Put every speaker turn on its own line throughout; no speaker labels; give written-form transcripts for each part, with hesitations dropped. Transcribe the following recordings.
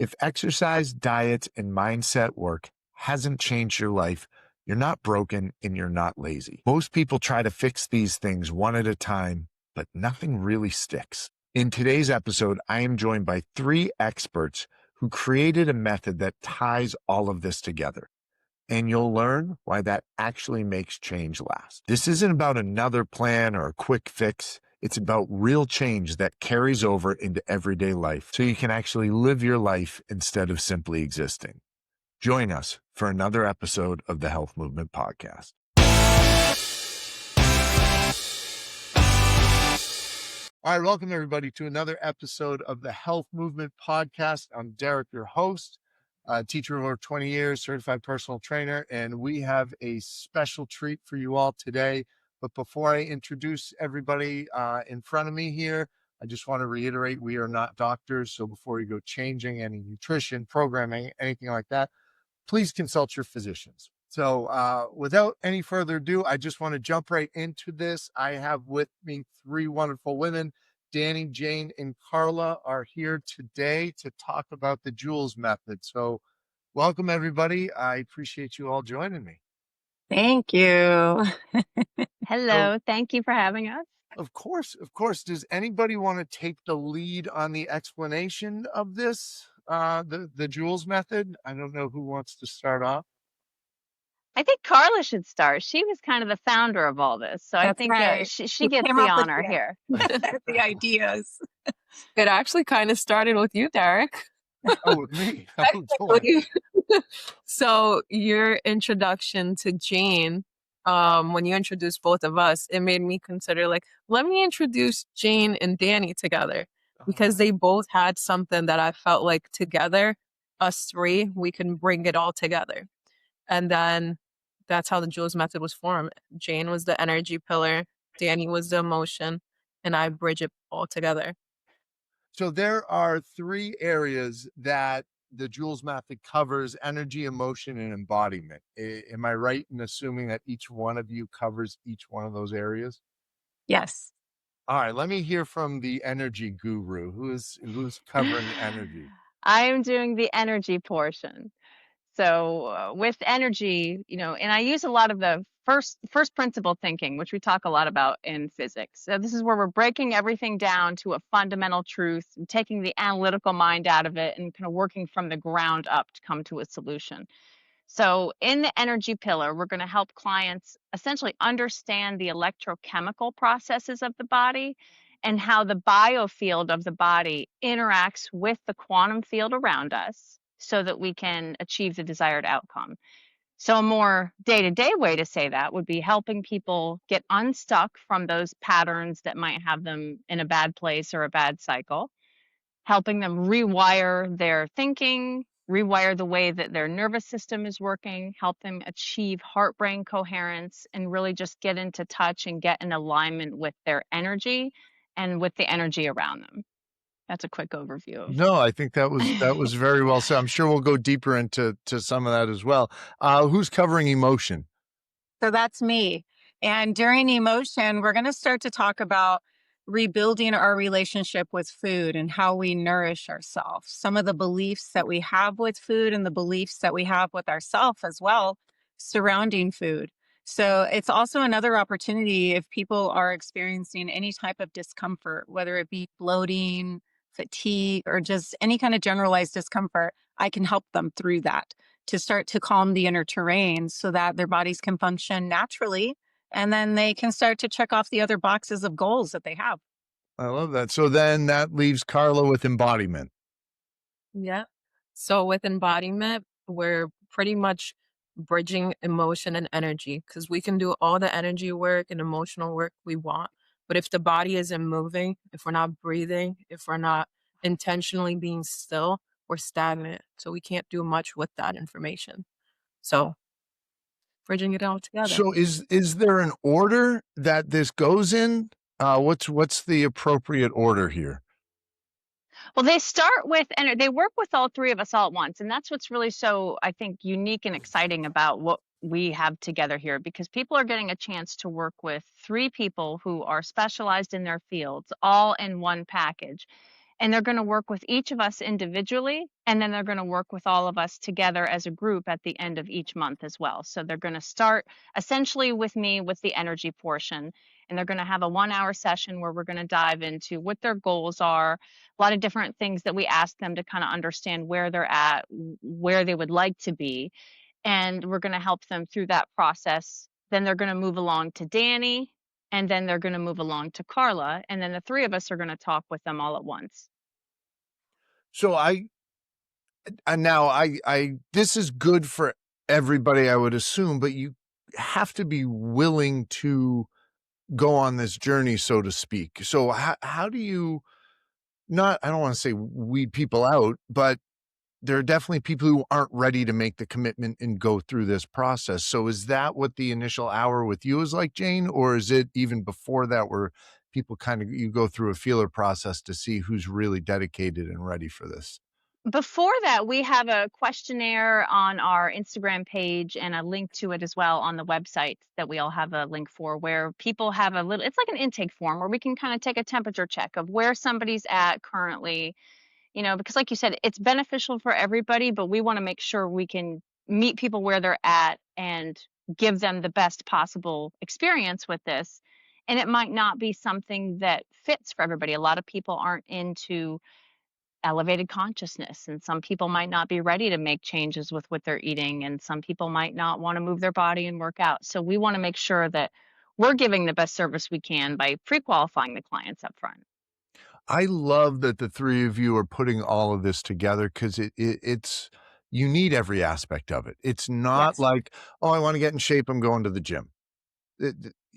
If exercise, diet, and mindset work hasn't changed your life, you're not broken and you're not lazy. Most people try to fix these things one at a time, but nothing really sticks. In today's episode, I am joined by 3 experts who created a method that ties all of this together. And you'll learn why that actually makes change last. This isn't about another plan or a quick fix. It's about real change that carries over into everyday life so you can actually live your life instead of simply existing. Join us for another episode of the Health Movement Podcast. All right, welcome everybody to another episode of the Health Movement Podcast. I'm Derek, your host, teacher of over 20 years, certified personal trainer, and we have a special treat for you all today. But before I introduce everybody in front of me here, I just want to reiterate, we are not doctors. So before you go changing any nutrition, programming, anything like that, please consult your physicians. So without any further ado, I just want to jump right into this. I have with me 3 wonderful women. Dani, Jayne, and Karlla are here today to talk about the Joules Method. So welcome, everybody. I appreciate you all joining me.
Thank you.
Hello. Thank you for having us.
Of course. Does anybody want to take the lead on the explanation of this, the Joules Method? I don't know who wants to start off.
I think Karlla should start. She was kind of the founder of all this. So I think
right.
she gets the honor here.
The ideas.
It actually kind of started with you, Derek.
Oh, with me. Oh,
So your introduction to Jayne, when you introduced both of us, it made me consider let me introduce Jayne and Dani together because they both had something that I felt like together, us 3, we can bring it all together. And then that's how the Joules Method was formed. Jayne was the energy pillar, Dani was the emotion, and I bridge it all together.
So there are 3 areas that the Joules Method covers: energy, emotion, and embodiment. Am I right in assuming that each one of you covers each one of those areas?
Yes.
All right, let me hear from the energy guru. Who's covering energy?
I'm doing the energy portion. So with energy, and I use a lot of the first principle thinking, which we talk a lot about in physics. So this is where we're breaking everything down to a fundamental truth and taking the analytical mind out of it and kind of working from the ground up to come to a solution. So in the energy pillar, we're going to help clients essentially understand the electrochemical processes of the body and how the biofield of the body interacts with the quantum field around us so that we can achieve the desired outcome. So a more day-to-day way to say that would be helping people get unstuck from those patterns that might have them in a bad place or a bad cycle, helping them rewire their thinking, rewire the way that their nervous system is working, help them achieve heart-brain coherence, and really just get into touch and get in alignment with their energy and with the energy around them. That's a quick overview.
No, I think that was very well said. I'm sure we'll go deeper into some of that as well. Who's covering emotion?
So that's me. And during emotion, we're going to start to talk about rebuilding our relationship with food and how we nourish ourselves. Some of the beliefs that we have with food and the beliefs that we have with ourselves as well surrounding food. So it's also another opportunity if people are experiencing any type of discomfort, whether it be bloating, fatigue, or just any kind of generalized discomfort, I can help them through that to start to calm the inner terrain so that their bodies can function naturally. And then they can start to check off the other boxes of goals that they have.
I love that. So then that leaves Karlla with embodiment.
Yeah. So with embodiment, we're pretty much bridging emotion and energy because we can do all the energy work and emotional work we want. But if the body isn't moving, if we're not breathing, if we're not intentionally being still, we're stagnant. So we can't do much with that information. So bridging it all together.
So is there an order that this goes in? What's the appropriate order here?
Well, they start with, and they work with all 3 of us all at once. And that's what's really so, I think, unique and exciting about what we have together here, because people are getting a chance to work with 3 people who are specialized in their fields, all in one package. and they're going to work with each of us individually, and then they're going to work with all of us together as a group at the end of each month as well. So they're going to start essentially with me with the energy portion, and they're going to have a 1-hour session where we're going to dive into what their goals are, a lot of different things that we ask them to kind of understand where they're at, where they would like to be, and we're going to help them through that process. Then they're going to move along to Dani, and then they're going to move along to Karlla, and then the three of us are going to talk with them all at once.
So this is good for everybody, I would assume, but you have to be willing to go on this journey, so to speak. So how do you I don't want to say weed people out, but there are definitely people who aren't ready to make the commitment and go through this process. So is that what the initial hour with you is like, Jayne? Or is it even before that where people you go through a feeler process to see who's really dedicated and ready for this?
Before that, we have a questionnaire on our Instagram page and a link to it as well on the website that we all have a link for, where people have it's like an intake form where we can kind of take a temperature check of where somebody's at currently, because like you said, it's beneficial for everybody, but we want to make sure we can meet people where they're at and give them the best possible experience with this. And it might not be something that fits for everybody. A lot of people aren't into elevated consciousness, and some people might not be ready to make changes with what they're eating, and some people might not want to move their body and work out. So we want to make sure that we're giving the best service we can by pre-qualifying the clients up front.
I love that the three of you are putting all of this together, because it's you need every aspect of it. It's not
Yes.
like, oh, I want to get in shape, I'm going to the gym.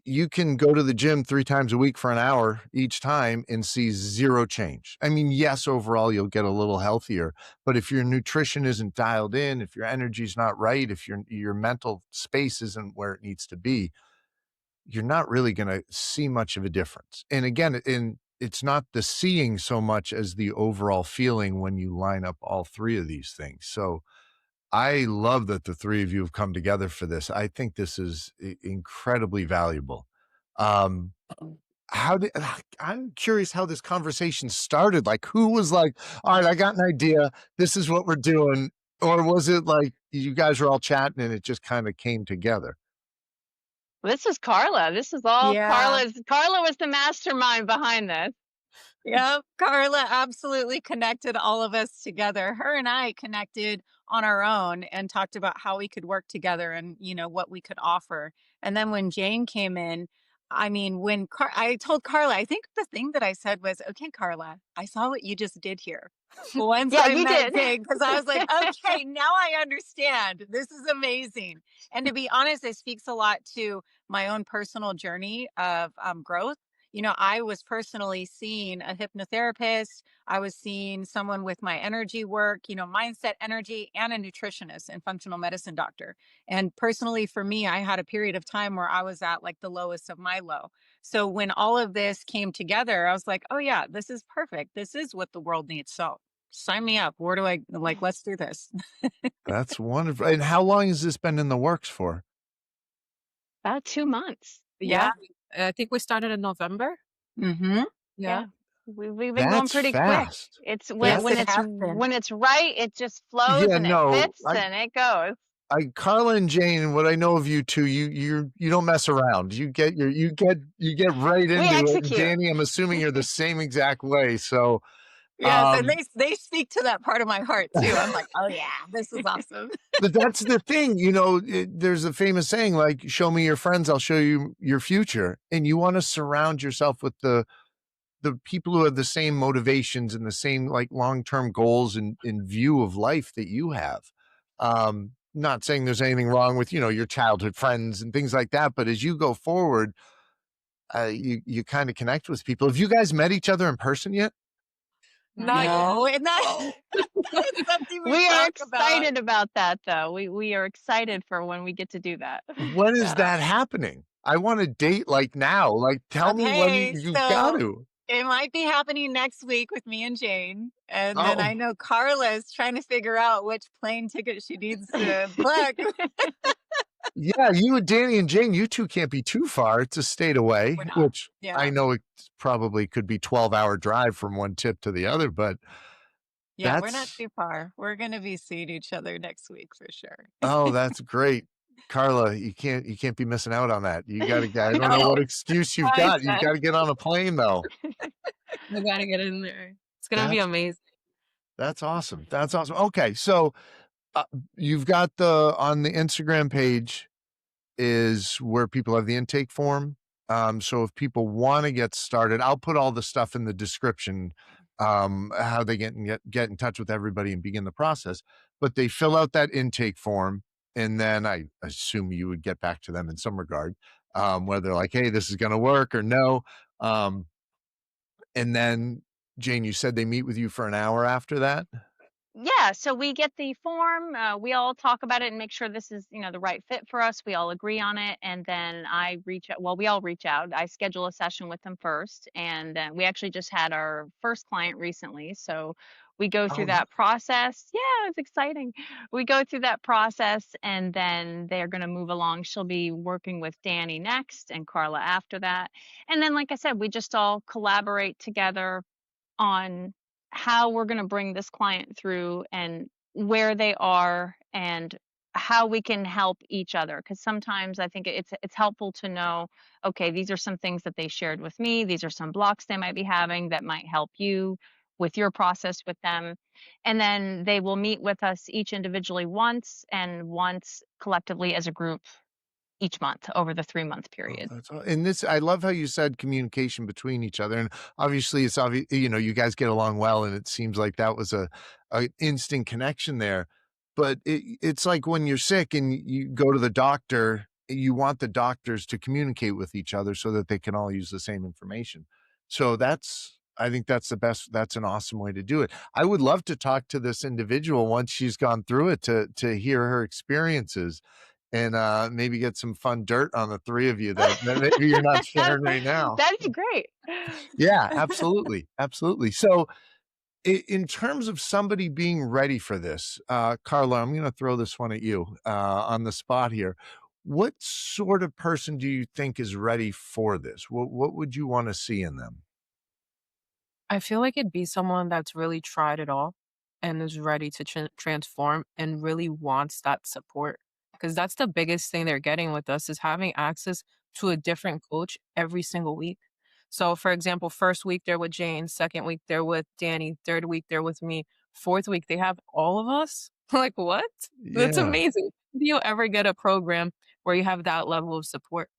You can go to the gym 3 times a week for an hour each time and see zero change. I mean, yes, overall you'll get a little healthier, but if your nutrition isn't dialed in, if your energy's not right, if your mental space isn't where it needs to be, you're not really going to see much of a difference. And again, it's not the seeing so much as the overall feeling when you line up all three of these things. So I love that the three of you have come together for this. I think this is incredibly valuable. I'm curious how this conversation started. Like, who was like, all right, I got an idea. This is what we're doing. Or was it like you guys were all chatting and it just kind of came together?
This is Karlla. This is all
Yeah.
Karlla was the mastermind behind this.
Yep. Karlla absolutely connected all of us together. Her and I connected on our own and talked about how we could work together and, what we could offer. And then when Jayne came in, I mean, I told Karlla, I think the thing that I said was, okay, Karlla, I saw what you just did here. Once
Yeah,
I
you
met
did.
Jayne, because I was like, okay, now I understand. This is amazing. And to be honest, it speaks a lot to my own personal journey of growth. I was personally seeing a hypnotherapist. I was seeing someone with my energy work, mindset, energy, and a nutritionist and functional medicine doctor. And personally, for me, I had a period of time where I was at like the lowest of my low. So when all of this came together, I was like, oh, yeah, this is perfect. This is what the world needs. So sign me up. Where do I let's do this?
That's wonderful. And how long has this been in the works for?
About 2 months.
Yeah.
I think we started in November.
Mm-hmm.
Yeah.
We've been going
That's
pretty quick.
fast.
It's
Yes,
when
it has been.
when it's right, it just flows
Yeah,
and
no,
it fits and it goes.
Karlla and Jayne, what I know of you two, you don't mess around. You get right into it. And
execute.
Dani, I'm assuming you're the same exact way. So
Yes, and they speak to that part of my heart too. I'm like, oh yeah, this is awesome.
but that's the thing, there's a famous saying, like, show me your friends, I'll show you your future. And you want to surround yourself with the people who have the same motivations and the same like long-term goals and view of life that you have. Not saying there's anything wrong with, your childhood friends and things like that, but as you go forward, you kind of connect with people. Have you guys met each other in person yet?
Not
No,
yet.
and that's something
We are
talk
excited about that, though. We are excited for when we get to do that.
When is that happening? I want to date like now. Like, tell me when
Okay,
you
so
got to.
it might be happening next week with me and Jayne. And then
Oh.
I know Karlla is trying to figure out which plane ticket she needs to book.
Yeah, you and Dani and Jayne, you two can't be too far. It's a state away,
We're not.
which
Yeah.
I know it probably could be 12-hour drive from one tip to the other, but
Yeah, we're not
that's
too far. We're gonna be seeing each other next week for sure.
oh, that's great. Karlla, you can't be missing out on that. You gotta I don't know
No,
what excuse you've
I
got. You've
said
gotta get on a plane though.
I gotta get in there. It's gonna be
That's
amazing.
that's awesome. That's awesome. Okay, so uh, you've got on the Instagram page is where people have the intake form. So if people want to get started, I'll put all the stuff in the description, how they get in touch with everybody and begin the process. But they fill out that intake form, and then I assume you would get back to them in some regard, whether like, hey, this is going to work or no. And then Jayne, you said they meet with you for an hour after that.
Yeah, so we get the form, we all talk about it and make sure this is, the right fit for us. We all agree on it, and then I reach out. Well, we all reach out. I schedule a session with them first, and we actually just had our first client recently, so we go through
Oh,
that process. Yeah, it's exciting. We go through that process, and then they're going to move along. She'll be working with Dani next, and Karlla after that, and then, like I said, we just all collaborate together on how we're going to bring this client through and where they are and how we can help each other, because sometimes I think it's helpful to know, okay, these are some things that they shared with me, these are some blocks they might be having that might help you with your process with them, and then they will meet with us each individually once and once collectively as a group each month over the 3-month
oh,
period.
that's and this I love how you said communication between each other, and obviously it's obvious you guys get along well, and it seems like that was a instant connection there. But it's like when you're sick and you go to the doctor, you want the doctors to communicate with each other so that they can all use the same information. So I think that's the best. That's an awesome way to do it. I would love to talk to this individual once she's gone through it to hear her experiences and maybe get some fun dirt on the three of you that maybe you're not sharing right now.
That'd be great.
Yeah, absolutely, absolutely. So, in terms of somebody being ready for this, Karlla, I'm going to throw this one at you on the spot here. What sort of person do you think is ready for this? What would you want to see in them?
I feel like it'd be someone that's really tried it all and is ready to transform and really wants that support. Because that's the biggest thing they're getting with us is having access to a different coach every single week. So, for example, first week they're with Jayne, second week they're with Dani, third week they're with me, fourth week they have all of us. Like, what? That's
Yeah.
amazing. Do you ever get a program where you have that level of support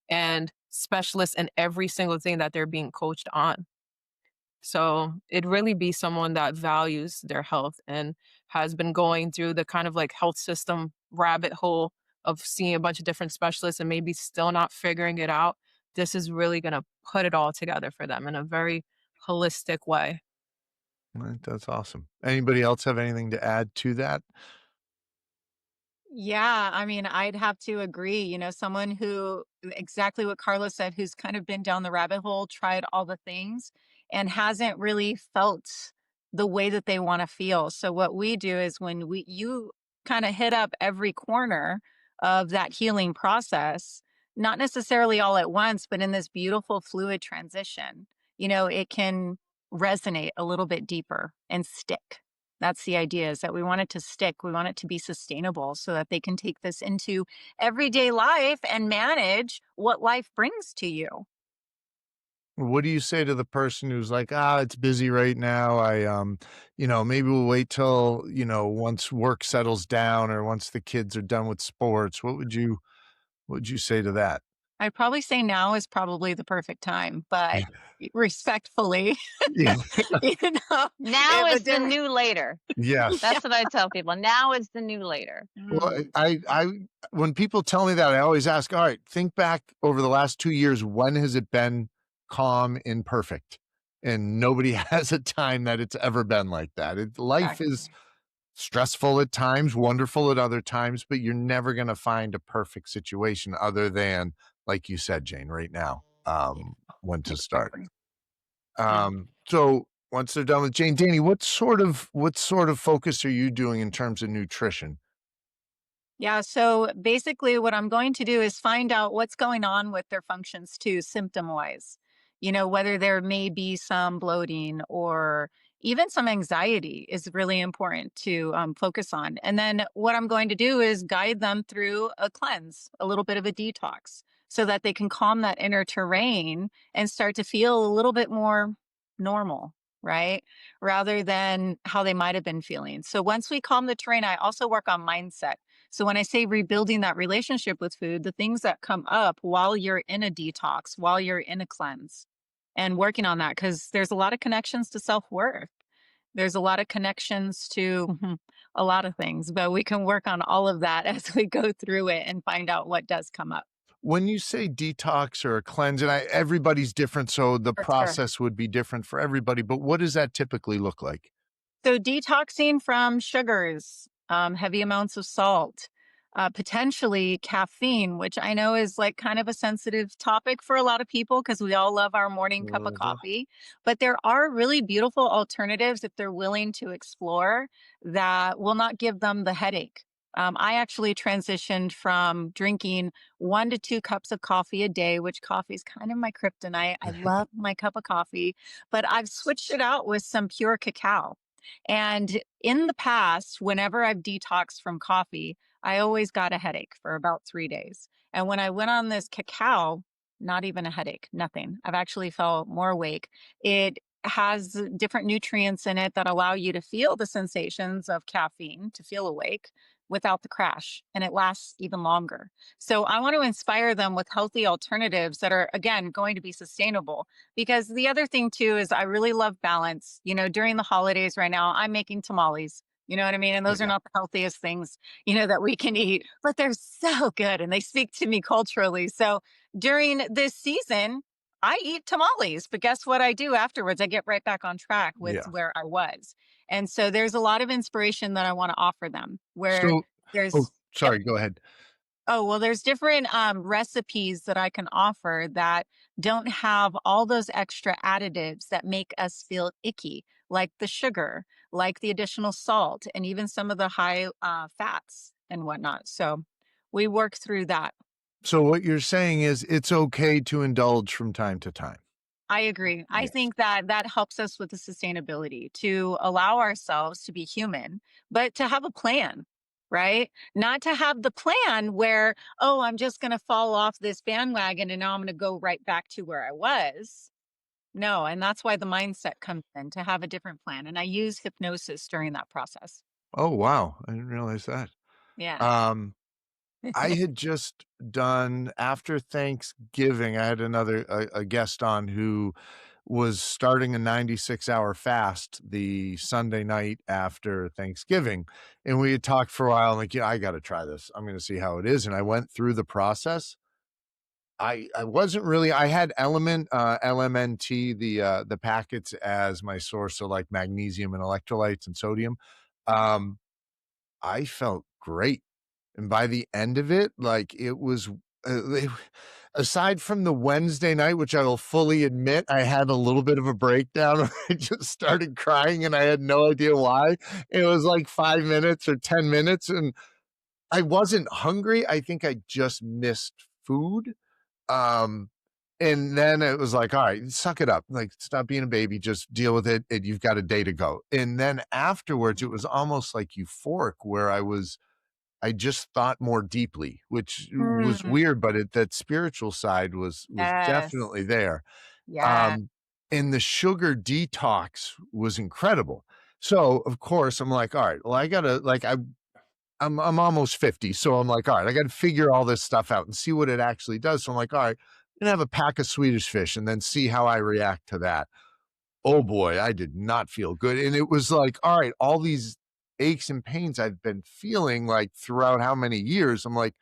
and specialists in every single thing that they're being coached on? So it'd really be someone that values their health and has been going through the kind of like health system rabbit hole of seeing a bunch of different specialists and maybe still not figuring it out. This is really going to put it all together for them in a very holistic way.
Right, that's awesome. Anybody else have anything to add to that?
Yeah, I mean, I'd have to agree. Someone who exactly what Karlla said, who's kind of been down the rabbit hole, tried all the things, and hasn't really felt the way that they want to feel. So what we do is when you kind of hit up every corner of that healing process, not necessarily all at once, but in this beautiful fluid transition, it can resonate a little bit deeper and stick. That's the idea, is that we want it to stick. We want it to be sustainable so that they can take this into everyday life and manage what life brings to you.
What do you say to the person who's like, it's busy right now. Maybe we'll wait till, once work settles down or once the kids are done with sports. What would you say to that?
I'd probably say now is probably the perfect time, but
Yeah.
respectfully,
Yeah.
Now
if a
is the
different,
new later.
Yes.
That's what I tell people. Now is the new later.
Well, I when people tell me that, I always ask, all right, think back over the last 2 years, when has it been calm and perfect? And nobody has a time that it's ever been like that. Life is
exactly.
stressful at times, wonderful at other times, but you're never going to find a perfect situation other than, like you said, Jayne, right now,
Yeah,
when to start.
exactly. Yeah.
So once they're done with Jayne, Dani, what sort of focus are you doing in terms of nutrition?
Yeah, so basically what I'm going to do is find out what's going on with their functions too, symptom-wise. Whether there may be some bloating or even some anxiety is really important to focus on. And then what I'm going to do is guide them through a cleanse, a little bit of a detox, so that they can calm that inner terrain and start to feel a little bit more normal, right? Rather than how they might have been feeling. So once we calm the terrain, I also work on mindset. So when I say rebuilding that relationship with food, the things that come up while you're in a detox, while you're in a cleanse, and working on that, because there's a lot of connections to self-worth. There's a lot of connections to a lot of things, but we can work on all of that as we go through it and find out what does come up.
When you say detox or a cleanse, and everybody's different, so the
For sure.
process would be different for everybody, but what does that typically look like?
So detoxing from sugars, heavy amounts of salt, potentially caffeine, which I know is like kind of a sensitive topic for a lot of people because we all love our morning cup of
Mhm.
coffee. But there are really beautiful alternatives if they're willing to explore that will not give them the headache. I actually transitioned from drinking 1 to 2 cups of coffee a day, which coffee is kind of my kryptonite. I love my cup of coffee, but I've switched it out with some pure cacao. And in the past, whenever I've detoxed from coffee, I always got a headache for about 3 days. And when I went on this cacao, not even a headache, nothing. I've actually felt more awake. It has different nutrients in it that allow you to feel the sensations of caffeine, to feel awake without the crash. And it lasts even longer. So I want to inspire them with healthy alternatives that are, again, going to be sustainable. Because the other thing too is I really love balance. During the holidays right now, I'm making tamales. You know what I mean? And those are
Yeah.
not the healthiest things, that we can eat, but they're so good and they speak to me culturally. So during this season, I eat tamales, but guess what I do afterwards? I get right back on track with
Yeah.
where I was. And so there's a lot of inspiration that I want to offer them where
So oh,
there's, yep.
sorry, go ahead.
Oh, well, there's different recipes that I can offer that don't have all those extra additives that make us feel icky, like the sugar, like the additional salt, and even some of the high fats and whatnot. So we work through that.
So what you're saying is it's okay to indulge from time to time.
I agree. I
Yes.
think that that helps us with the sustainability to allow ourselves to be human, but to have a plan, right? Not to have the plan where, oh, I'm just going to fall off this bandwagon and now I'm going to go right back to where I was. No. And that's why the mindset comes in to have a different plan. And I use hypnosis during that process.
Oh, wow. I didn't realize that.
Yeah.
Um, I had just done after Thanksgiving, I had a guest on who was starting a 96-hour fast the Sunday night after Thanksgiving. And we had talked for a while. I'm like, yeah, I got to try this. I'm going to see how it is. And I went through the process. I wasn't really, I had LMNT, the packets as my source of like magnesium and electrolytes and sodium. Um, I felt great. And by the end of it, like it was, they, aside from the Wednesday night, which I will fully admit, I had a little bit of a breakdown. I just started crying and I had no idea why. It was like 5 minutes or 10 minutes and I wasn't hungry. I think I just missed food. Um, and then it was like, all right, suck it up. Like, stop being a baby, just deal with it. And you've got a day to go. And then afterwards, it was almost like euphoric where I just thought more deeply, which was
Mm,
weird, but that spiritual side was
yes.
definitely there.
Yeah.
Um, and the sugar detox was incredible. So of course I'm like, all right, well, I gotta like I'm almost 50. So I'm like, all right, I gotta figure all this stuff out and see what it actually does. So I'm like, all right, I'm gonna have a pack of Swedish fish and then see how I react to that. Oh boy, I did not feel good. And it was like, all right, all these aches and pains I've been feeling like throughout how many years, I'm like,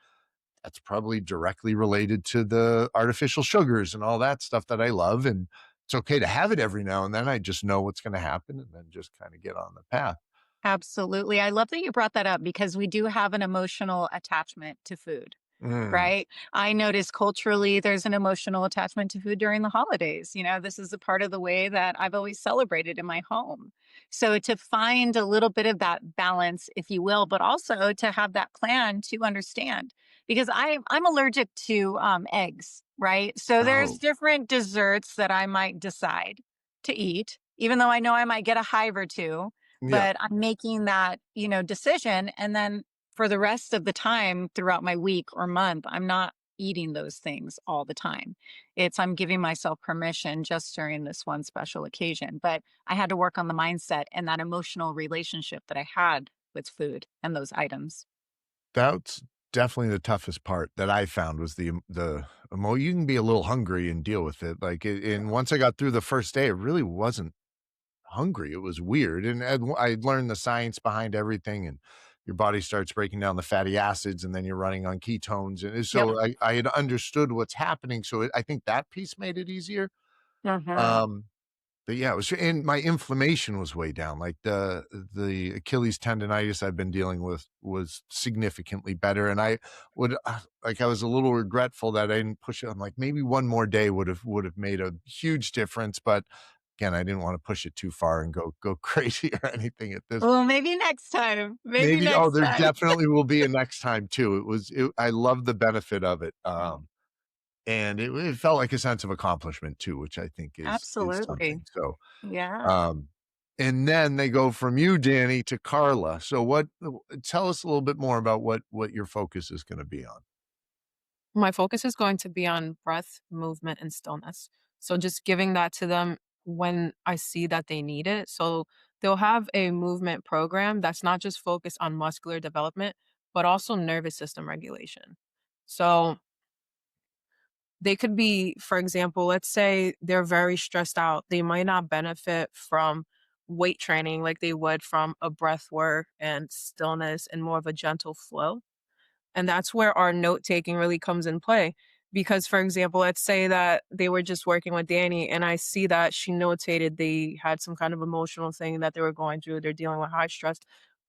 that's probably directly related to the artificial sugars and all that stuff that I love. And it's okay to have it every now and then. I just know what's going to happen and then just kind of get on the path.
Absolutely. I love that you brought that up because we do have an emotional attachment to food.
Mm.
right? I notice culturally there's an emotional attachment to food during the holidays. This is a part of the way that I've always celebrated in my home. So to find a little bit of that balance, if you will, but also to have that plan to understand, because I'm allergic to eggs, right? So there's
Oh,
different desserts that I might decide to eat, even though I know I might get a hive or two.
yeah.
But I'm making that decision, and then for the rest of the time throughout my week or month, I'm not eating those things all the time. I'm giving myself permission just during this one special occasion. But I had to work on the mindset and that emotional relationship that I had with food and those items.
That's definitely the toughest part that I found was the emo you can be a little hungry and deal with it, like, and once I got through the first day, it really wasn't hungry. It was weird, and I learned the science behind everything, and your body starts breaking down the fatty acids, and then you're running on ketones, and
Yep.
so I had understood what's happening, so I think that piece made it easier.
Hmm.
Um, but yeah, it was and my inflammation was way down, like, the Achilles tendonitis I've been dealing with was significantly better, and I would, like, I was a little regretful that I didn't push it. I'm like, maybe one more day would've made a huge difference, but again, I didn't wanna push it too far and go crazy or anything at this.
Well, maybe next time. Maybe
Maybe, oh,
next
there
time.
definitely will be a next time too. I love the benefit of it, and it felt like a sense of accomplishment too, which I think is
Absolutely.
something, so,
Yeah.
um, and then they go from you, Dani, to Karlla. So tell us a little bit more about what your focus is gonna be on.
My focus is going to be on breath, movement, and stillness. So just giving that to them when I see that they need it. So they'll have a movement program that's not just focused on muscular development, but also nervous system regulation. So they could be, for example, let's say they're very stressed out. They might not benefit from weight training like they would from a breath work and stillness and more of a gentle flow. And that's where our note taking really comes in play. Because, for example, let's say that they were just working with Dani and I see that she notated they had some kind of emotional thing that they were going through. They're dealing with high stress.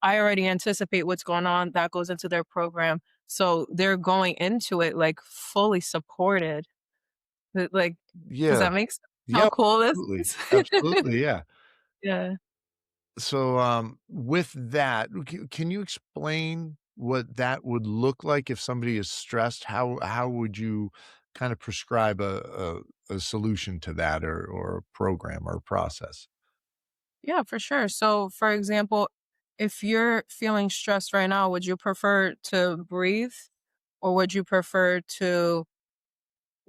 I already anticipate what's going on. That goes into their program. So they're going into it like fully supported. Like, does
Yeah.
that make sense? How
Yeah,
cool this
absolutely.
is?
Absolutely, yeah.
Yeah.
So, with that, can you explain what that would look like if somebody is stressed? How would you kind of prescribe a solution to that or a program or a process?
Yeah, for sure. So, for example, if you're feeling stressed right now, would you prefer to breathe or would you prefer to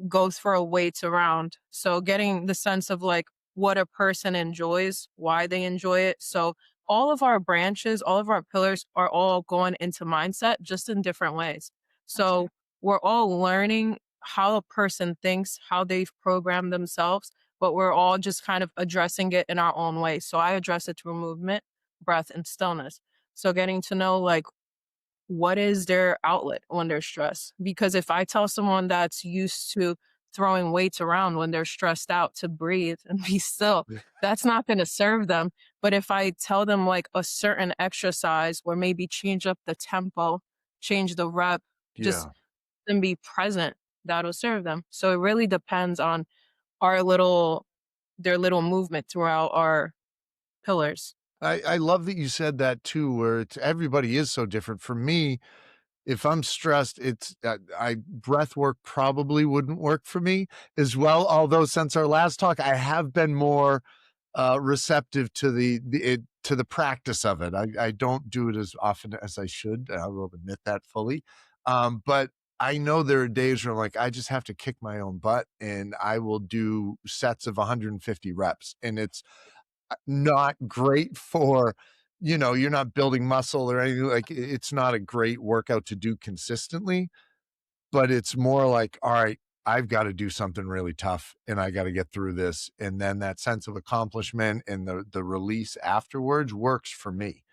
go throw weights around? So, getting the sense of like what a person enjoys, why they enjoy it. So, all of our branches, all of our pillars are all going into mindset just in different ways.
That's
So, we're all learning how a person thinks, how they've programmed themselves, but we're all just kind of addressing it in our own way. So, I address it through movement, breath, and stillness. So, getting to know like what is their outlet when they're stressed? Because if I tell someone that's used to throwing weights around when they're stressed out to breathe and be still,
Yeah.
that's not going to serve them. But if I tell them like a certain exercise or maybe change up the tempo, change the rep, just
Yeah.
and be present, that'll serve them. So it really depends on our little, their little movement throughout our pillars.
I love that you said that too, where it's everybody is so different. For me, if I'm stressed, it's I breath work probably wouldn't work for me as well. Although since our last talk, I have been more receptive to to the practice of it. I don't do it as often as I should. I will admit that fully. But I know there are days where I'm like, I just have to kick my own butt and I will do sets of 150 reps. And it's not great for, you're not building muscle or anything. Like it's not a great workout to do consistently, but it's more like, all right, I've got to do something really tough and I got to get through this. And then that sense of accomplishment and the release afterwards works for me.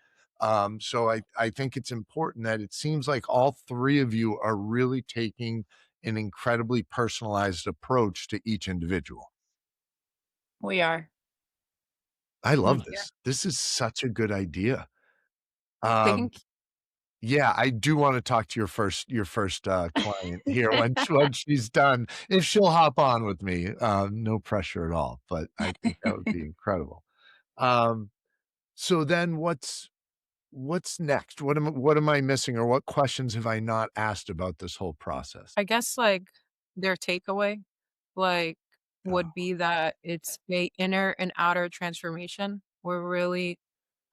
So I think it's important that it seems like all three of you are really taking an incredibly personalized approach to each individual.
We are.
I love
Yeah.
this. This is such a good idea.
They can
Um, Yeah, I do want to talk to your first client here when she's done. If she'll hop on with me, no pressure at all. But I think that would be incredible. Um, so then what's next? What am I missing, or what questions have I not asked about this whole process?
I guess like their takeaway, like
Oh,
would be that it's a inner and outer transformation. We're really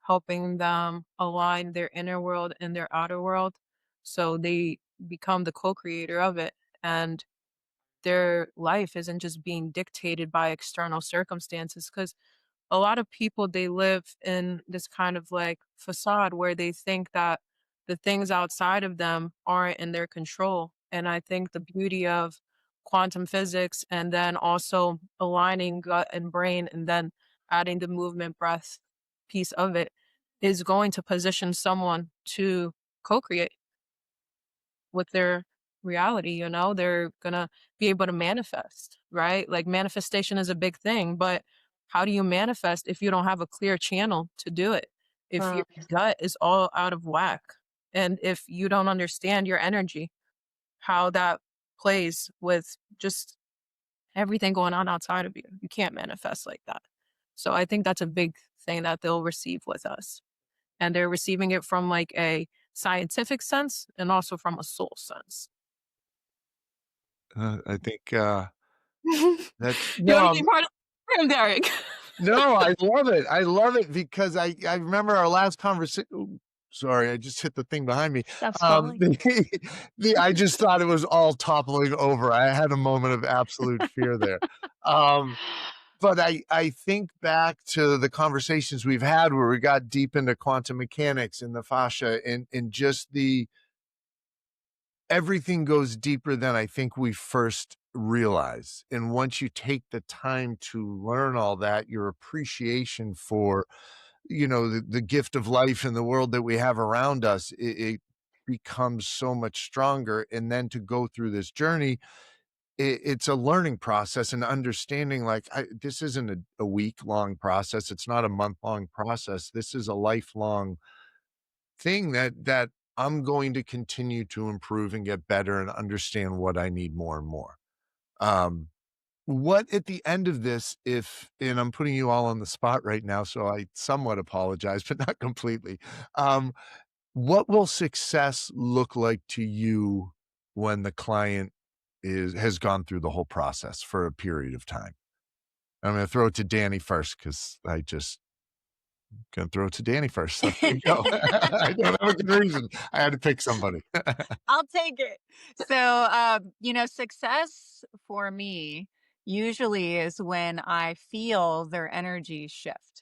helping them align their inner world and their outer world so they become the co-creator of it. And their life isn't just being dictated by external circumstances, because a lot of people, they live in this kind of like facade where they think that the things outside of them aren't in their control. And I think the beauty of quantum physics and then also aligning gut and brain and then adding the movement breath piece of it is going to position someone to co-create with their reality. They're gonna be able to manifest, right? Like manifestation is a big thing, but how do you manifest if you don't have a clear channel to do it? If your gut is all out of whack, and if you don't understand your energy, how that plays with just everything going on outside of you, you can't manifest like that. So I think that's a big thing that they'll receive with us, and they're receiving it from like a scientific sense and also from a soul sense.
I think that's
You
no.
wanna be part of the program, Derek?
No, I love it. I love it because I remember our last conversation. Sorry, I just hit the thing behind me.
Stop scrolling.
I just thought it was all toppling over. I had a moment of absolute fear there. Um, but I think back to the conversations we've had where we got deep into quantum mechanics and the fascia and just the everything goes deeper than I think we first realize. And once you take the time to learn all that, your appreciation for, the gift of life and the world that we have around us, it becomes so much stronger. And then to go through this journey, it's a learning process and understanding like this isn't a week long process. It's not a month long process. This is a lifelong thing that I'm going to continue to improve and get better and understand what I need more and more. Um, what at the end of this, if and I'm putting you all on the spot right now, so I somewhat apologize, but not completely. Um, what will success look like to you when the client has gone through the whole process for a period of time? I'm going to throw it to Dani first because I just gonna throw it to Dani first. So there you go. I don't have a good reason. I had to pick somebody.
I'll take it. So, success for me usually is when I feel their energy shift.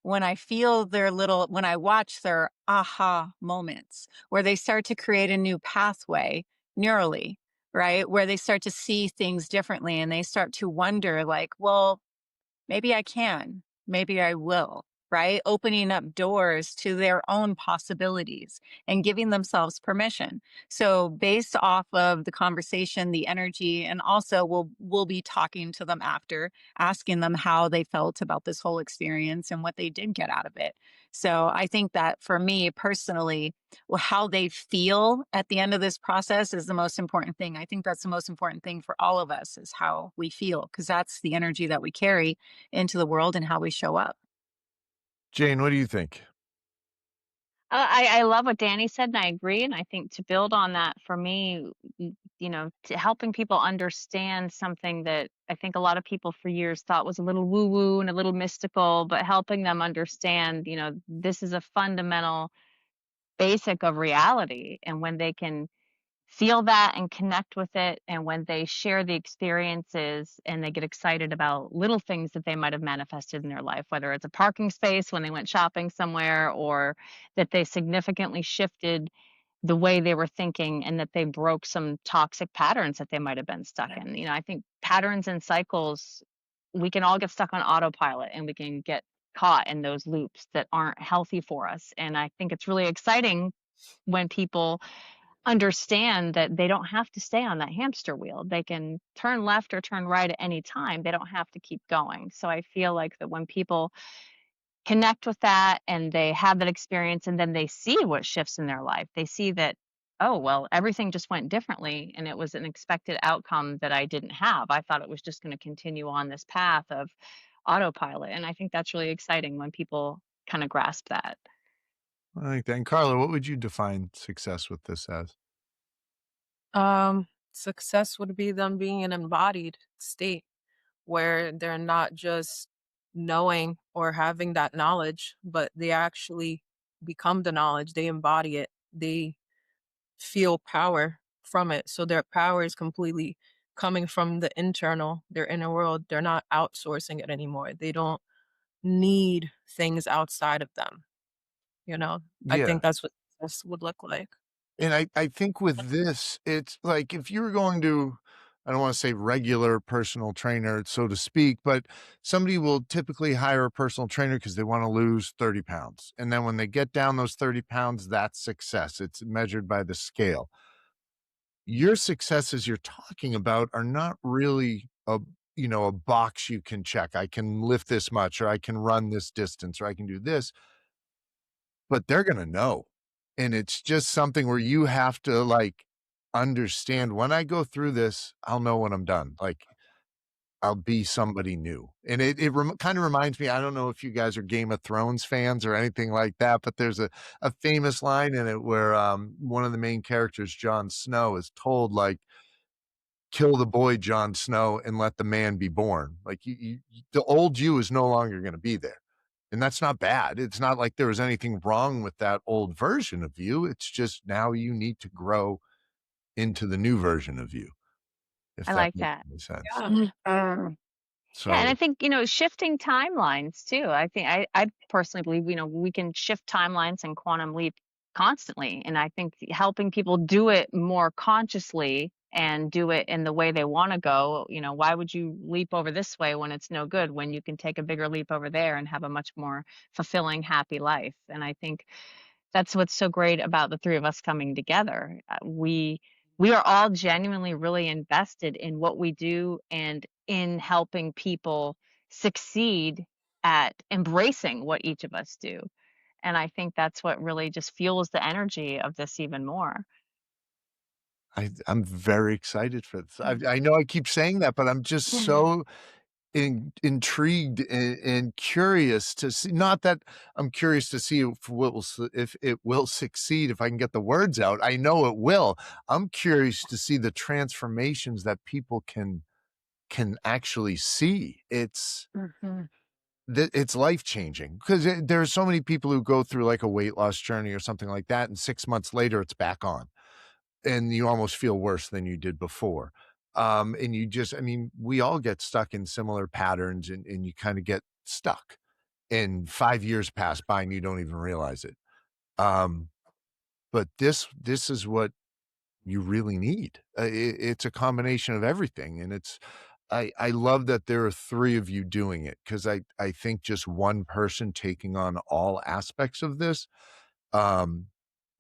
When I feel when I watch their aha moments where they start to create a new pathway neurally, right? Where they start to see things differently and they start to wonder, like, well, maybe I can, maybe I will, right? Opening up doors to their own possibilities and giving themselves permission. So based off of the conversation, the energy, and also we'll be talking to them after, asking them how they felt about this whole experience and what they did get out of it. So I think that for me personally, how they feel at the end of this process is the most important thing. I think that's the most important thing for all of us is how we feel, because that's the energy that we carry into the world and how we show up.
Jayne, what do you think?
I love what Dani said, and I agree. And I think to build on that, for me, to helping people understand something that I think a lot of people for years thought was a little woo woo and a little mystical, but helping them understand, this is a fundamental basic of reality. And when they can feel that and connect with it, and when they share the experiences and they get excited about little things that they might have manifested in their life, whether it's a parking space when they went shopping somewhere, or that they significantly shifted the way they were thinking and that they broke some toxic patterns that they might have been stuck in. I think patterns and cycles, we can all get stuck on autopilot and we can get caught in those loops that aren't healthy for us. And I think it's really exciting when people understand that they don't have to stay on that hamster wheel. They can turn left or turn right at any time. They don't have to keep going. So I feel like that when people connect with that and they have that experience and then they see what shifts in their life. They see that, oh, well, everything just went differently and it was an expected outcome that I didn't have. I thought it was just going to continue on this path of autopilot. And I think that's really exciting when people kind of grasp that.
I like that. And Karlla, what would you define success with this as?
Success would be them being in an embodied state where they're not just knowing or having that knowledge, but they actually become the knowledge. They embody it. They feel power from it. So their power is completely coming from the internal, their inner world. They're not outsourcing it anymore. They don't need things outside of them. You know, I
Yeah.
think that's what this would look like.
And I think with this, it's like if you were going to, I don't want to say regular personal trainer, so to speak, but somebody will typically hire a personal trainer because they want to lose 30 pounds. And then when they get down those 30 pounds, that's success. It's measured by the scale. Your successes you're talking about are not really a box you can check. I can lift this much, or I can run this distance, or I can do this, but they're going to know. And it's just something where you have to like understand when I go through this, I'll know when I'm done. Like I'll be somebody new. And it kind of reminds me, I don't know if you guys are Game of Thrones fans or anything like that, but there's a famous line in it where one of the main characters, Jon Snow, is told like, kill the boy Jon Snow and let the man be born. Like the old you is no longer going to be there. And that's not bad. It's not like there was anything wrong with that old version of you. It's just now you need to grow into the new version of you, if
I
that
like
makes
that.
any sense.
Yeah.
Yeah, and I
So
think, shifting timelines too. I personally believe, we can shift timelines and quantum leap constantly. And I think helping people do it more consciously and do it in the way they want to go, why would you leap over this way when it's no good, when you can take a bigger leap over there and have a much more fulfilling, happy life? And I think that's what's so great about the three of us coming together. We are all genuinely really invested in what we do and in helping people succeed at embracing what each of us do. And I think that's what really just fuels the energy of this even more.
I'm very excited for this. I know I keep saying that, but I'm just so intrigued and curious to see. Not that I'm curious to see if it will succeed, if I can get the words out. I know it will. I'm curious to see the transformations that people can actually see.
Mhm.
It's life changing because there are so many people who go through like a weight loss journey or something like that, and 6 months later it's back on, and you almost feel worse than you did before. And I mean, we all get stuck in similar patterns, and you kind of get stuck. And 5 years pass by and you don't even realize it. Um, but this is what you really need. It's a combination of everything, and I love that there are three of you doing it because I think just one person taking on all aspects of this, um,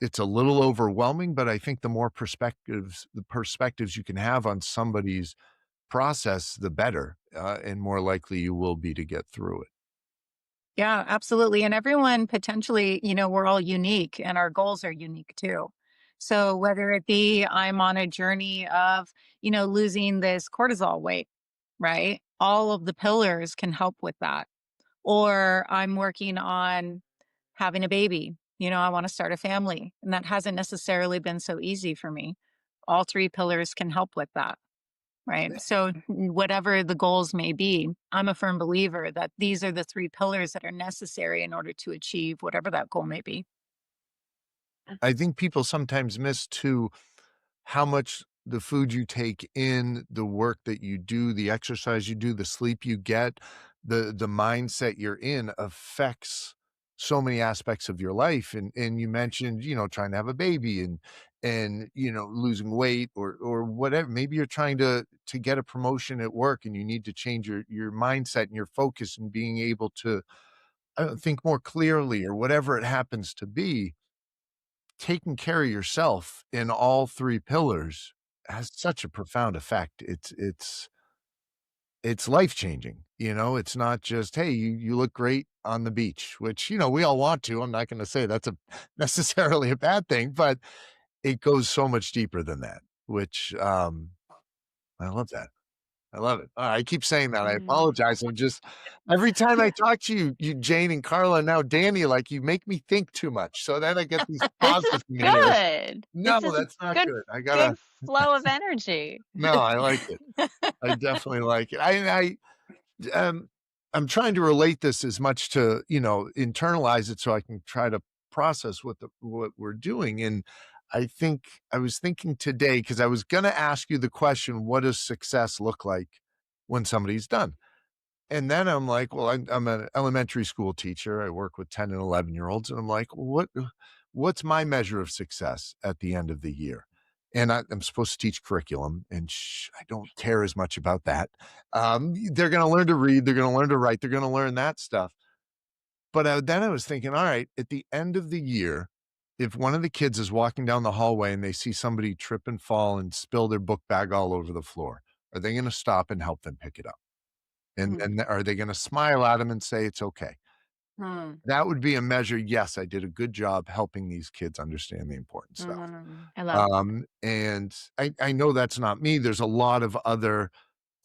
it's a little overwhelming, but I think the perspectives you can have on somebody's process, the better, and more likely you will be to get through it.
Yeah, absolutely. And everyone potentially, we're all unique and our goals are unique too. So whether it be I'm on a journey of, losing this cortisol weight, right? All of the pillars can help with that. Or I'm working on having a baby. I want to start a family. And that hasn't necessarily been so easy for me. All three pillars can help with that. Right. So, whatever the goals may be, I'm a firm believer that these are the three pillars that are necessary in order to achieve whatever that goal may be.
I think people sometimes miss too how much the food you take in, the work that you do, the exercise you do, the sleep you get, the mindset you're in affects so many aspects of your life. And you mentioned, trying to have a baby and losing weight or whatever. Maybe you're trying to get a promotion at work and you need to change your mindset and your focus and being able to think more clearly or whatever it happens to be. Taking care of yourself in all three pillars has such a profound effect. It's life changing. It's not just, hey, you look great on the beach, which, we all want to. I'm not going to say that's necessarily a bad thing, but it goes so much deeper than that, which I love that. I love it. I keep saying that. I apologize. I'm just every time I talk to you Jayne and Karlla, now Dani, like you make me think too much. So then I get these
This is
pauses in here.
good.
No,
This is
that's not
good.
good. I
Good
gotta.
flow of energy.
No, I like it. I definitely like it. I'm trying to relate this as much to internalize it so I can try to process what we're doing. And I think I was thinking today, because I was going to ask you the question, what does success look like when somebody's done? And then I'm like, well, I'm an elementary school teacher. I work with 10 and 11-year-olds. And I'm like, what's my measure of success at the end of the year? And I'm supposed to teach curriculum, and I don't care as much about that. They're going to learn to read. They're going to learn to write. They're going to learn that stuff. But then I was thinking, all right, at the end of the year, if one of the kids is walking down the hallway and they see somebody trip and fall and spill their book bag all over the floor, are they going to stop and help them pick it up? And then are they going to smile at them and say, it's okay? That would be a measure. Yes, I did a good job helping these kids understand the important stuff.
I love
and I know that's not me. There's a lot of other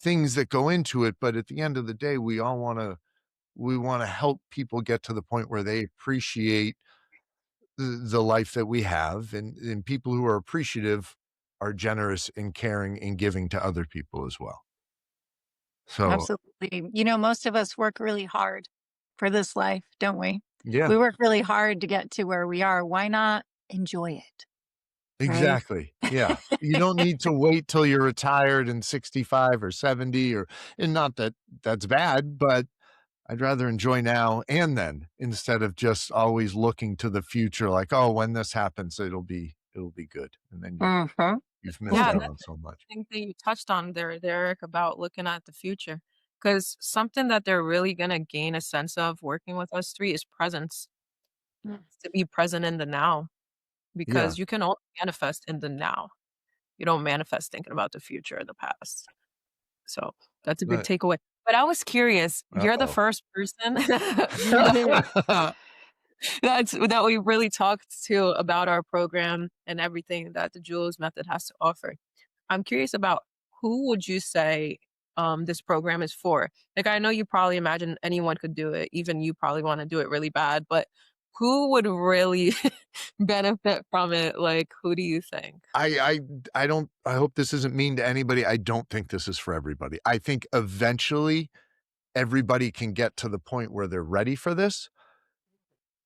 things that go into it, but at the end of the day, we want to help people get to the point where they appreciate the life that we have, and people who are appreciative are generous and caring and giving to other people as well. So
Absolutely. Most of us work really hard for this life, don't we?
yeah,
We work really hard to get to where we are. Why not enjoy it?
exactly. Yeah. You don't need to wait till you're retired and 65 or 70 and not that that's bad, but I'd rather enjoy now and then, instead of just always looking to the future like, oh, when this happens, it'll be good. And then you've missed out on so much.
I think that you touched on there, Derek, about looking at the future. Because something that they're really going to gain a sense of working with us three is presence. To be present in the now. Because you can only manifest in the now. You don't manifest thinking about the future or the past. So that's a big takeaway. But I was curious, you're the first person that we really talked to about our program and everything that the Joules Method has to offer. I'm curious about, who would you say this program is for? Like, I know you probably imagine anyone could do it. Even you probably want to do it really bad, but who would really benefit from it? Like, who do you think?
I hope this isn't mean to anybody. I don't think this is for everybody. I think eventually everybody can get to the point where they're ready for this.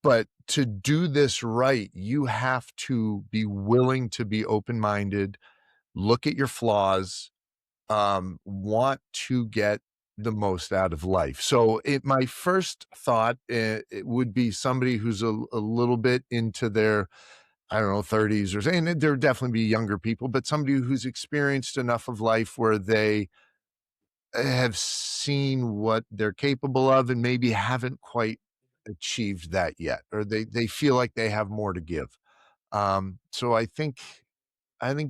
But to do this right, you have to be willing to be open-minded, look at your flaws, want to get the most out of life. So my first thought, it would be somebody who's a little bit into their, I don't know, 30s, and there definitely be younger people, but somebody who's experienced enough of life where they have seen what they're capable of and maybe haven't quite achieved that yet, or they feel like they have more to give. So I think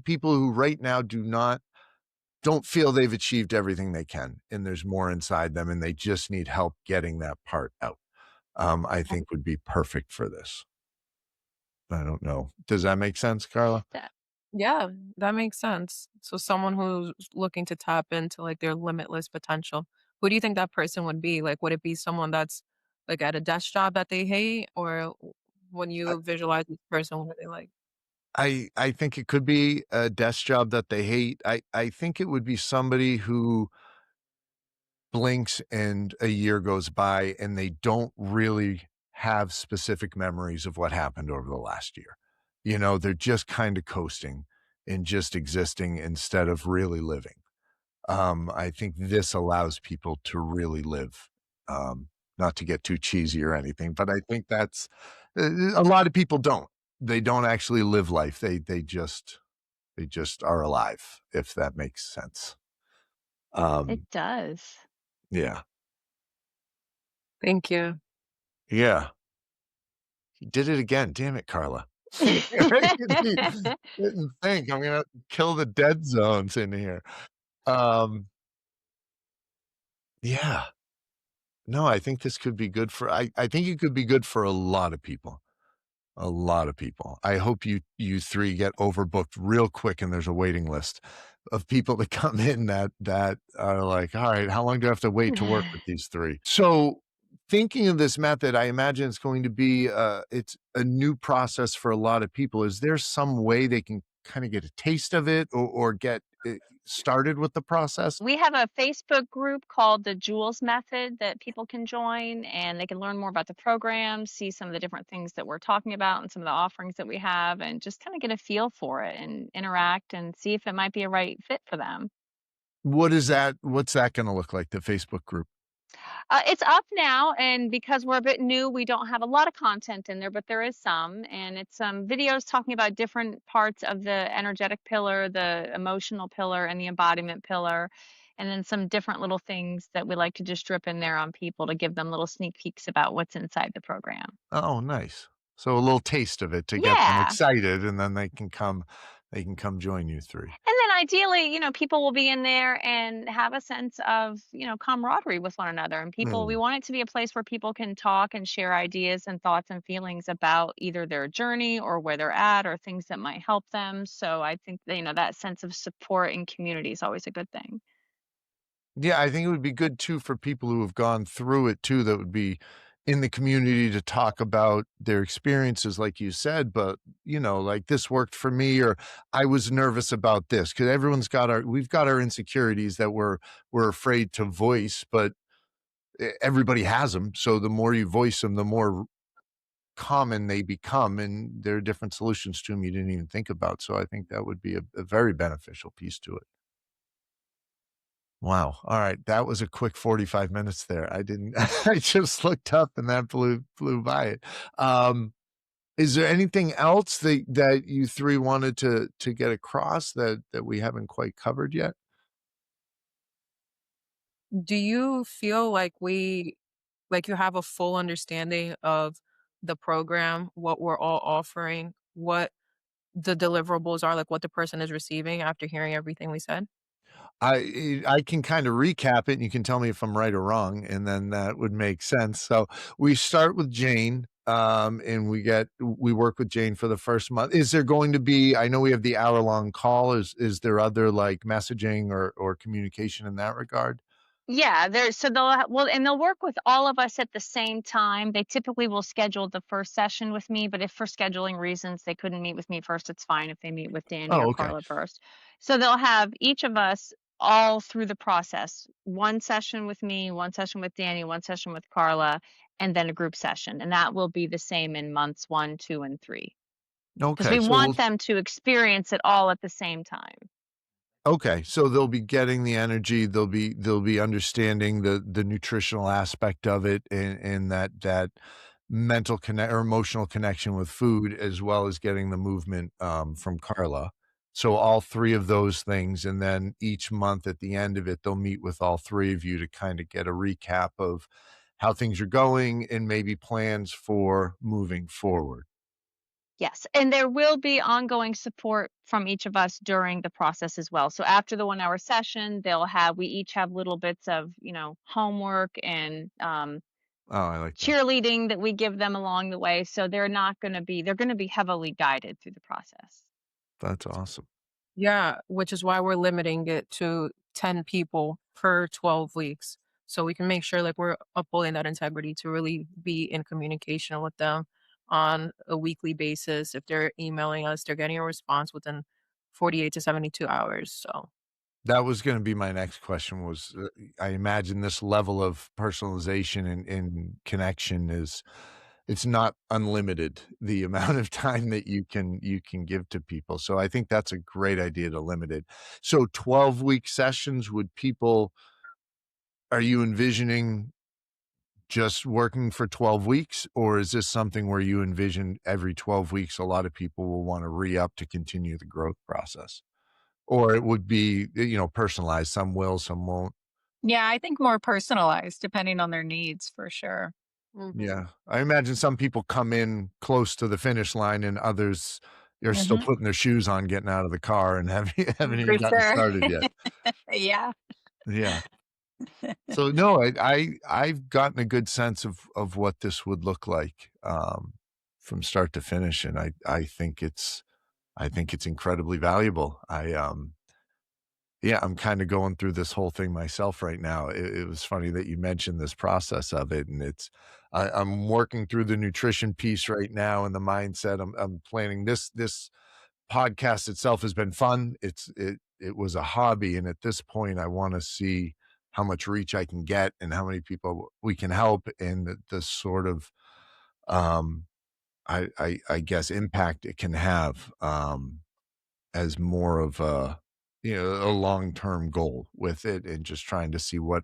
people who right now don't feel they've achieved everything they can, and there's more inside them, and they just need help getting that part out, I think would be perfect for this. I don't know. Does that make sense, Karlla?
Yeah, that makes sense. So someone who's looking to tap into like their limitless potential. Who do you think that person would be? Like, would it be someone that's like at a desk job that they hate, or when you visualize this person, what are they like?
I think it could be a desk job that they hate. I think it would be somebody who blinks and a year goes by and they don't really have specific memories of what happened over the last year. They're just kind of coasting and just existing instead of really living. I think this allows people to really live. Not to get too cheesy or anything, but I think that's a lot of people don't. They don't actually live life. They just are alive, if that makes sense.
it does.
Yeah.
Thank you.
Yeah. He did it again. Damn it, Karlla. Didn't think. I'm gonna kill the dead zones in here. Yeah. No, I think this could be good for I think it could be good for a lot of people. A lot of people. I hope you 3 get overbooked real quick and there's a waiting list of people that come in that are like, "All right, how long do I have to wait to work with these 3?" So, thinking of this method, I imagine it's going to be, it's a new process for a lot of people. Is there some way they can kinda get a taste of it or get, started with the process?
We have a Facebook group called the Joules Method that people can join, and they can learn more about the program, see some of the different things that we're talking about and some of the offerings that we have, and just kind of get a feel for it and interact and see if it might be a right fit for them.
What's that gonna look like, the Facebook group?
It's up now, and because we're a bit new, we don't have a lot of content in there, but there is some, and it's some videos talking about different parts of the energetic pillar, the emotional pillar, and the embodiment pillar, and then some different little things that we like to just drip in there on people to give them little sneak peeks about what's inside the program.
Oh, nice. So a little taste of it to get them
Yeah.
excited, and then they can come join you 3.
And then ideally, people will be in there and have a sense of, camaraderie with one another. And people, we
Mm.
want it to be a place where people can talk and share ideas and thoughts and feelings about either their journey or where they're at or things that might help them. So I think that, that sense of support and community is always a good thing.
Yeah, I think it would be good too for people who have gone through it too, that would be in the community to talk about their experiences, like you said, but, like, "This worked for me," or, "I was nervous about this," because we've got our insecurities that we're afraid to voice, but everybody has them. So the more you voice them, the more common they become, and there are different solutions to them you didn't even think about. So I think that would be a very beneficial piece to it. Wow. All right. That was a quick 45 minutes there. I didn't I just looked up and that flew by it. Is there anything else that you 3 wanted to get across that we haven't quite covered yet?
Do you feel like you have a full understanding of the program, what we're all offering, what the deliverables are, like what the person is receiving after hearing everything we said?
I can kinda recap it, and you can tell me if I'm right or wrong, and then that would make sense. So, we start with Jayne, and we work with Jayne for the first month. Is there going to be, I know we have the hour-long call. Is there other, like, messaging or communication in that regard?
Yeah, so they'll work with all of us at the same time. They typically will schedule the first session with me, but if for scheduling reasons they couldn't meet with me first, it's fine if they meet with Dani or
Oh, okay.
Karlla first. So they'll have each of us all through the process. One session with me, one session with Dani, one session with Karlla, and then a group session. And that will be the same in months 1, 2, and 3. Because
Okay,
we
so
want
we'll
them to experience it all at the same time.
Okay, so they'll be getting the energy, they'll be understanding the nutritional aspect of it and that mental connect or emotional connection with food, as well as getting the movement, from Karlla. So all 3 of those things, and then each month at the end of it, they'll meet with all 3 of you to kinda get a recap of how things are going and maybe plans for moving forward.
Yes, and there will be ongoing support from each of us during the process as well. So after the 1 hour session, we each have little bits of, homework and
Oh, I like that.
cheerleading that we give them along the way. So they're going to be heavily guided through the process.
That's awesome.
Yeah, which is why we're limiting it to 10 people per 12 weeks. So we can make sure like we're upholding that integrity to really be in communication with them on a weekly basis. If they're emailing us, they're getting a response within 48 to 72 hours. So
That was gonna be my next question was, I imagine this level of personalization and connection it's not unlimited, the amount of time that you can give to people, so I think that's a great idea to limit it. So 12-week sessions, would people are you envisioning just working for 12 weeks, or is this something where you envision every 12 weeks, a lot of people will wanna re-up to continue the growth process? Or it would be, personalized, some will, some won't.
Yeah, I think more personalized depending on their needs for sure.
mhm.
Yeah. I imagine some people come in close to the finish line and others are still
Hmm.
putting their shoes on, getting out of the car and haven't
For
even gotten
sure.
started yet.
Yeah.
Yeah. So no, I've gotten a good sense of what this would look like from start to finish, and I think it's incredibly valuable. Yeah, I'm kind of going through this whole thing myself right now. It was funny that you mentioned this process of it, and I'm working through the nutrition piece right now and the mindset. I'm planning this podcast itself has been fun. It was a hobby, and at this point, I want to see how much reach I can get and how many people we can help, and the sort of um, I guess impact it can have as more of a a long term goal with it, and just trying to see what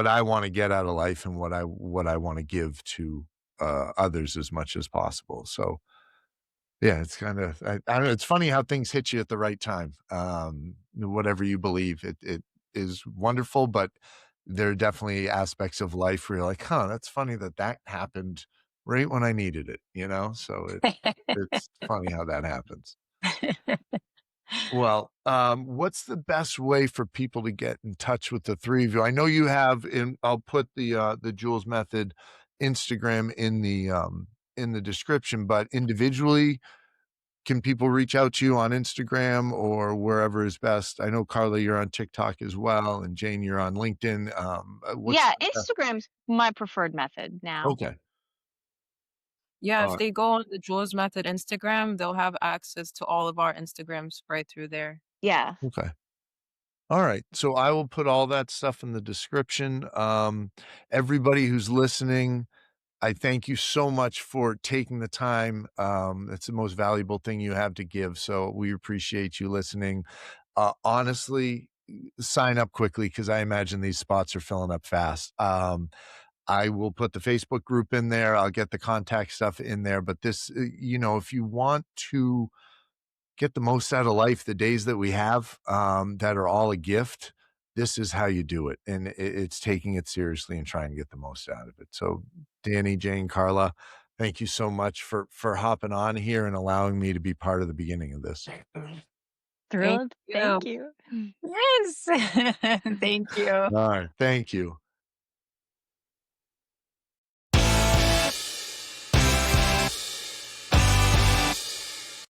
I want to get out of life and what I want to give to others as much as possible. So yeah, it's kind of I don't know. It's funny how things hit you at the right time. Whatever you believe, it is wonderful, but there are definitely aspects of life where you're like, huh, that's funny that happened right when I needed it. So it's funny how that happens. Well, what's the best way for people to get in touch with the three of you? I know you have I'll put the Joules Method Instagram in the description, but individually, can people reach out to you on Instagram or wherever is best? I know Karlla, you're on TikTok as well, and Jayne, you're on LinkedIn. What's
Yeah,
the best?
Instagram's my preferred method now.
Okay.
Yeah,
All
if
right.
they go on the Joules Method Instagram, they'll have access to all of our Instagrams right through there.
Yeah.
Okay. All right. So I will put all that stuff in the description. Everybody who's listening, I thank you so much for taking the time. It's the most valuable thing you have to give. So we appreciate you listening. Honestly, sign up quickly because I imagine these spots are filling up fast. I will put the Facebook group in there. I'll get the contact stuff in there. But this, if you want to get the most out of life, the days that we have that are all a gift, this is how you do it. And it's taking it seriously and trying to get the most out of it. So Dani, Jayne, Karlla, thank you so much for hopping on here and allowing me to be part of the beginning of this.
Thrilled.
you.
Thank you.
Yes. Thank you.
All right. Thank you.